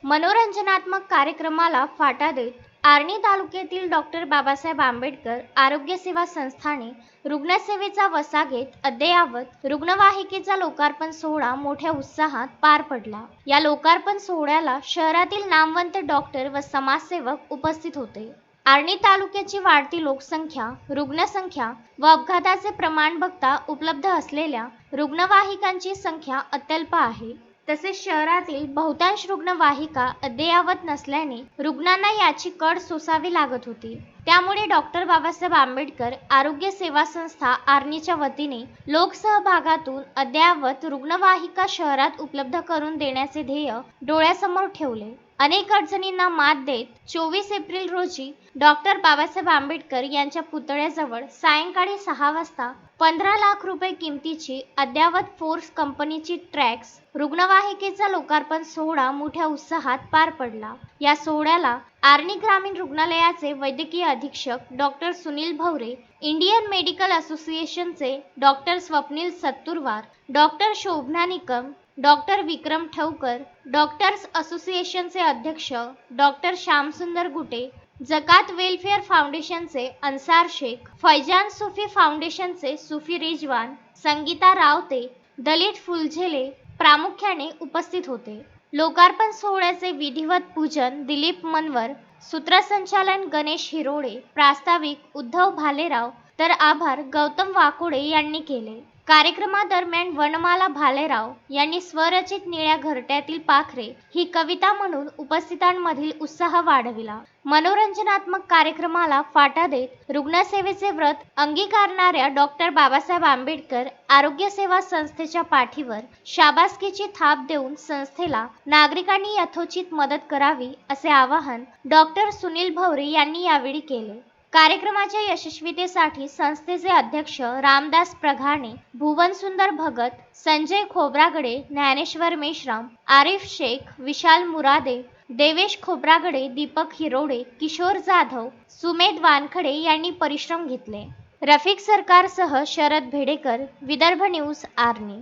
मनोरंजनात्मक कार्यक्रमाला फाटा देत आर्णी तालुक्यातील डॉक्टर बाबासाहेब आंबेडकर आरोग्य सेवा संस्थाने रुग्णसेवेचा वसा घेत अद्ययावत रुग्णवाहिकेचा लोकार्पण सोहळा मोठ्या उत्साहात पार पडला। या लोकार्पण सोहळ्याला शहरातील नामवंत डॉक्टर व समाजसेवक उपस्थित होते। आर्णी तालुक्याची वाढती लोकसंख्या, रुग्णसंख्या व अपघाताचे प्रमाण बघता उपलब्ध असलेल्या रुग्णवाहिकांची संख्या अत्यल्प आहे। तसेच शहरातील बहुतांश रुग्णवाहिका अद्ययावत नसल्याने रुग्णांना याची कड सोसावी लागत होती। त्यामुळे डॉक्टर बाबासाहेब आंबेडकर आरोग्य सेवा संस्था आर्णीच्या वतीने लोकसहभागातून अद्ययावत रुग्णवाहिका शहरात उपलब्ध करून देण्याचे ध्येय डोळ्यासमोर ठेवले। अनेक अडचणींना मात देत 24 एप्रिल रोजी डॉक्टर बाबासाहेब आंबेडकर यांच्या पुतळ्याजवळ सायंकाळी 6 वाजता 15 लाख रुपये किमतीची अद्ययावत फोर्स कंपनीची ट्रॅक्स रुग्णवाहिकेचा लोकार्पण सोहळा मोठ्या उत्साहात पार पडला। या सोहळ्याला आर्णी ग्रामीण रुग्णालयाचे वैद्यकीय अधीक्षक doctor Sunil Bhavare, Indian medical असोसिएशनचे doctor Swapnil Satturwar, doctor Shobhana Nikam, doctor Vikram Thavkar, doctors असोसिएशनचे अध्यक्ष डॉक्टर श्यामसुंदर गुटे, जकात वेलफेअर फाउंडेशनचे अन्सार शेख, फैजान सुफी फाउंडेशनचे सुफी रिजवान, संगीता रावते, दलित फुलझेले प्रामुख्याने उपस्थित होते। लोकार्पण सोहळ्याचे विधिवत पूजन दिलीप मनवर, सूत्रसंचालन गणेश हिरोडे, प्रास्ताविक उद्धव भालेराव तर आभार गौतम वाकोडे यांनी केले। कार्यक्रमादरम्यान वनमाला भालेराव यांनी स्वरचित निळ्या घरट्यातील पाखरे ही कविता म्हणून उपस्थितांमधील उत्साह वाढविला। मनोरंजनात्मक कार्यक्रमाला फाटा देत रुग्णसेवेचे व्रत अंगीकारणाऱ्या डॉक्टर बाबासाहेब आंबेडकर आरोग्य सेवा संस्थेच्या पाठीवर शाबासकीची थाप देऊन संस्थेला नागरिकांनी यथोचित मदत करावी असे आवाहन डॉक्टर सुनील भवरे यांनी यावेळी केले। कार्यक्रमाच्या यशस्वीतेसाठी संस्थेचे अध्यक्ष रामदास प्रघाणे, भुवनसुंदर भगत, संजय खोब्रागडे, ज्ञानेश्वर मेश्राम, आरिफ शेख, विशाल मुरादे, देवेश खोब्रागडे, दीपक हिरोडे, किशोर जाधव, सुमेध वानखडे यांनी परिश्रम घेतले। रफिक सरकारसह शरद भेडेकर, विदर्भ न्यूज, आर्णी।